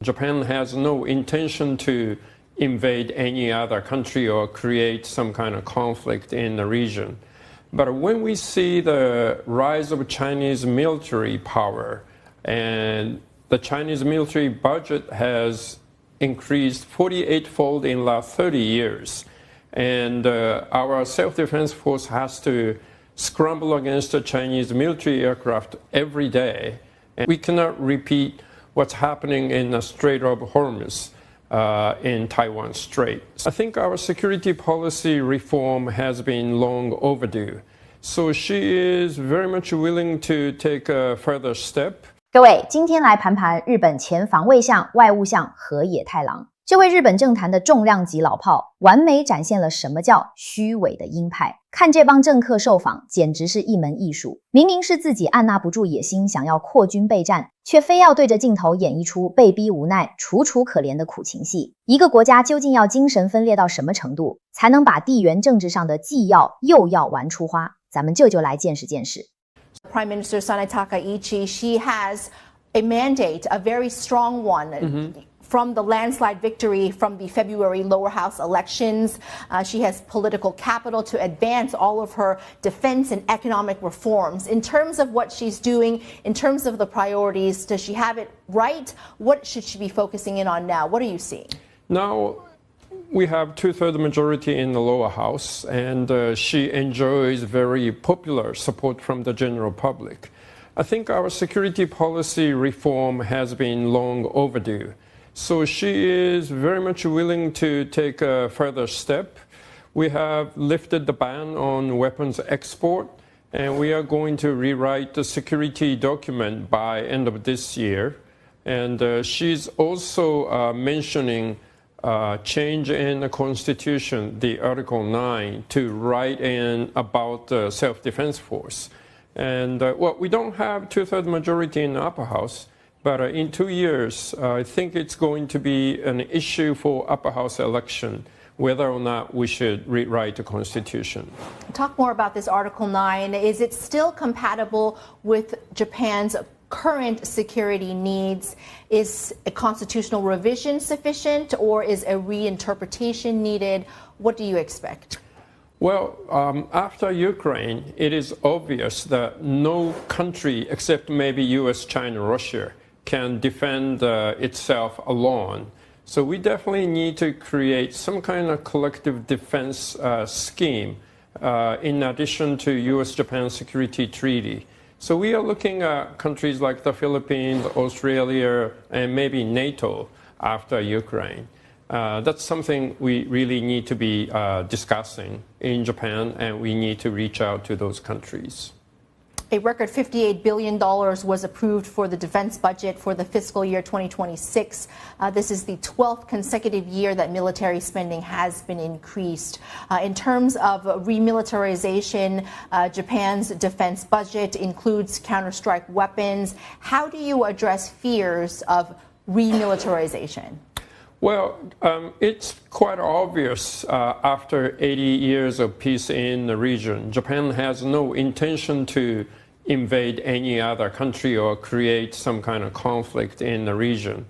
Japan has no intention to invade any other country or create some kind of conflict in the region. But when we see the rise of Chinese military power, and the Chinese military budget has increased 48-fold in the last 30 years, and our self-defense force has to scramble against the Chinese military aircraft every day. And we cannot repeat what's happening in the Strait of Hormuz in Taiwan Strait. I think our security policy reform has been long overdue. So she is very much willing to take a further step. 各位，今天来盘盘日本前防卫相、外务相河野太郎。这位日本政坛的重量级老炮，完美展现了什么叫虚伪的鹰派。看这帮政客受访，简直是一门艺术。明明是自己按捺不住野心，想要扩军备战，却非要对着镜头演一出被逼无奈、楚楚可怜的苦情戏。一个国家究竟要精神分裂到什么程度，才能把地缘政治上的既要又要玩出花？咱们就来见识见识。Prime Minister Sanae Takaichi, she has a mandate, a very strong one. From the landslide victory from the February lower house elections. She has political capital to advance all of her defense and economic reforms. In terms of what she's doing, in terms of the priorities, does she have it right? What should she be focusing in on now? What are you seeing? Now, we have two-thirds majority in the lower house, and she enjoys very popular support from the general public. I think our security policy reform has been long overdue. So she is very much willing to take a further step. We have lifted the ban on weapons export, and we are going to rewrite the security document by end of this year. And she's also mentioning change in the Constitution, the Article 9, to write in about the self-defense force. And well, we don't have two-thirds majority in the upper house. But in 2 years, I think it's going to be an issue for upper house election, whether or not we should rewrite the Constitution. Talk more about this Article 9. Is it still compatible with Japan's current security needs? Is a constitutional revision sufficient, or is a reinterpretation needed? What do you expect? Well, after Ukraine, it is obvious that no country except maybe US, China, Russia can defend itself alone. So we definitely need to create some kind of collective defense scheme in addition to US-Japan Security Treaty. So we are looking at countries like the Philippines, Australia, and maybe NATO after Ukraine. That's something we really need to be discussing in Japan, and we need to reach out to those countries. A record $58 billion was approved for the defense budget for the fiscal year 2026. This is the 12th consecutive year that military spending has been increased. In terms of remilitarization, Japan's defense budget includes counter-strike weapons. How do you address fears of remilitarization? Well, it's quite obvious after 80 years of peace in the region, Japan has no intention to invade any other country or create some kind of conflict in the region.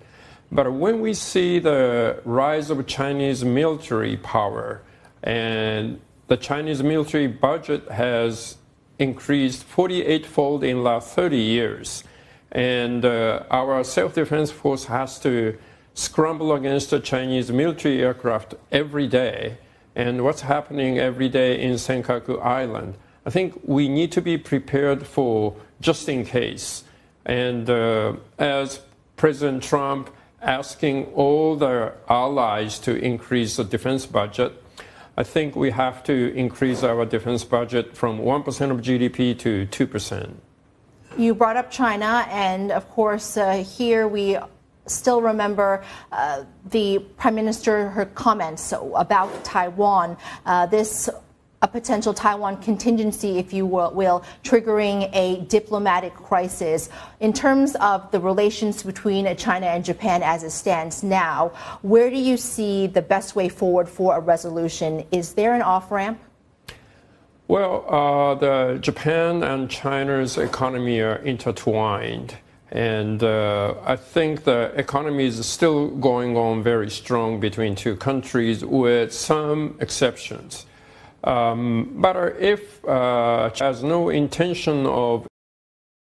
But when we see the rise of Chinese military power, and the Chinese military budget has increased 48-fold in the last 30 years, and our self-defense force has to scramble against the Chinese military aircraft every day, and what's happening every day in Senkaku Island, I think we need to be prepared for just in case. And as President Trump asking all the allies to increase the defense budget, I think we have to increase our defense budget from 1% of GDP to 2%. You brought up China, and of course, here we still remember the Prime Minister, her comments about Taiwan. A potential Taiwan contingency, if you will, triggering a diplomatic crisis. In terms of the relations between China and Japan as it stands now, where do you see the best way forward for a resolution? Is there an off-ramp? Well, the Japan and China's economy are intertwined. And I think the economy is still going on very strong between two countries with some exceptions. But if has no intention of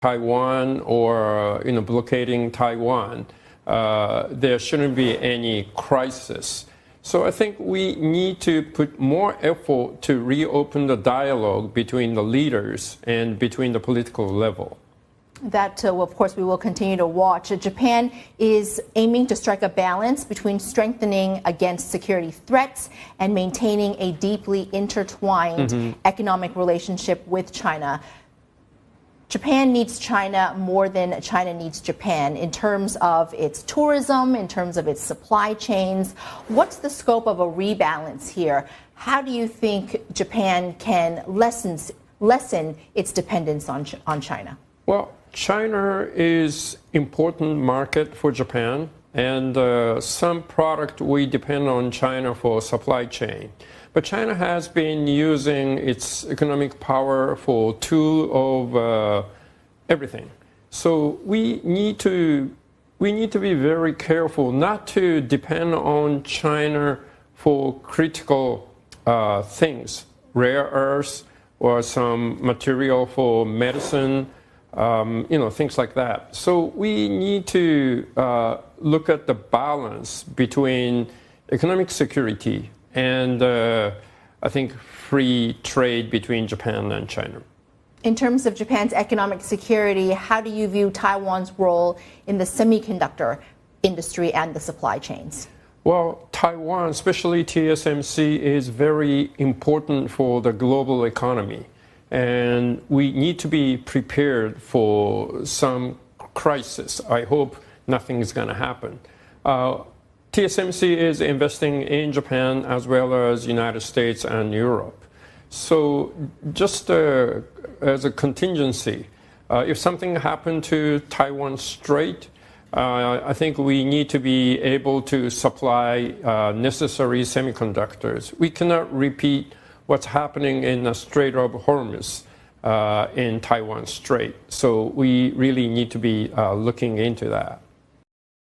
Taiwan or blockading Taiwan, there shouldn't be any crisis. So I think we need to put more effort to reopen the dialogue between the leaders and between the political level. That, of course, we will continue to watch. Japan is aiming to strike a balance between strengthening against security threats and maintaining a deeply intertwined economic relationship with China. Japan needs China more than China needs Japan in terms of its tourism, in terms of its supply chains. What's the scope of a rebalance here? How do you think Japan can lessen its dependence on China? Well, China is important market for Japan, and some product we depend on China for supply chain. But China has been using its economic power for tool of everything. So we need to be very careful not to depend on China for critical things, rare earths or some material for medicine. Things like that. So we need to look at the balance between economic security and I think free trade between Japan and China. In terms of Japan's economic security, how do you view Taiwan's role in the semiconductor industry and the supply chains? Well, Taiwan, especially TSMC, is very important for the global economy. And we need to be prepared for some crisis. I hope nothing is going to happen. TSMC is investing in Japan as well as United States and Europe. So just as a contingency, if something happened to Taiwan Strait, I think we need to be able to supply necessary semiconductors. We cannot repeat what's happening in the Strait of Hormuz in Taiwan Strait. So we really need to be looking into that.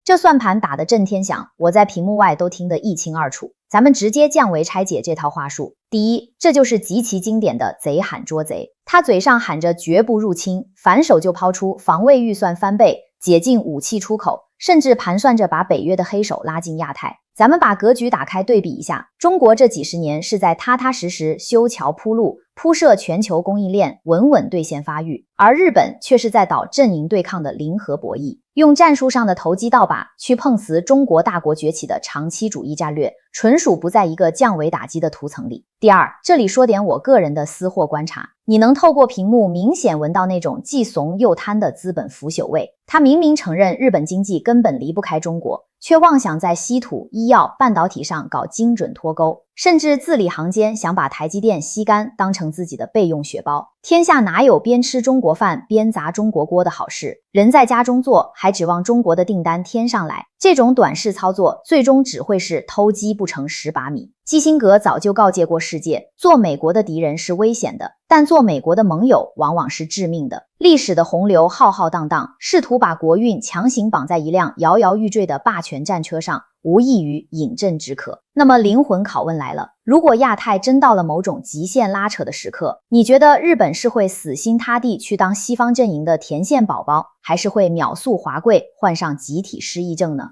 这算盘打得震天响，我在屏幕外都听得一清二楚。咱们直接降维拆解这套话术。第一，这就是极其经典的贼喊捉贼。他嘴上喊着绝不入侵，反手就抛出防卫预算翻倍，解禁武器出口，甚至盘算着把北约的黑手拉进亚太。咱们把格局打开对比一下，中国这几十年是在踏踏实实修桥铺路，铺设全球供应链，稳稳兑现发育，而日本却是在导阵营对抗的零和博弈，用战术上的投机倒把去碰瓷中国大国崛起的长期主义战略，纯属不在一个降维打击的图层里。第二，这里说点我个人的私货观察，你能透过屏幕明显闻到那种既怂又贪的资本腐朽味。他明明承认日本经济根本离不开中国，却妄想在稀土、医药、半导体上搞精准脱钩，甚至字里行间想把台积电吸干当成自己的备用血包。天下哪有边吃中国饭边砸中国锅的好事？人在家中坐，还指望中国的订单天上来，这种短视操作最终只会是偷鸡不成蚀把米。基辛格早就告诫过世界，做美国的敌人是危险的，但做美国的盟友往往是致命的。历史的洪流浩浩荡荡，试图把国运强行绑在一辆摇摇欲坠的霸权战车上，无异于饮鸩止渴。那么灵魂拷问来了，如果亚太真到了某种极限拉扯的时刻，你觉得日本是会死心塌地去当西方阵营的甜馅宝宝，还是会秒速滑跪，患上集体失忆症呢？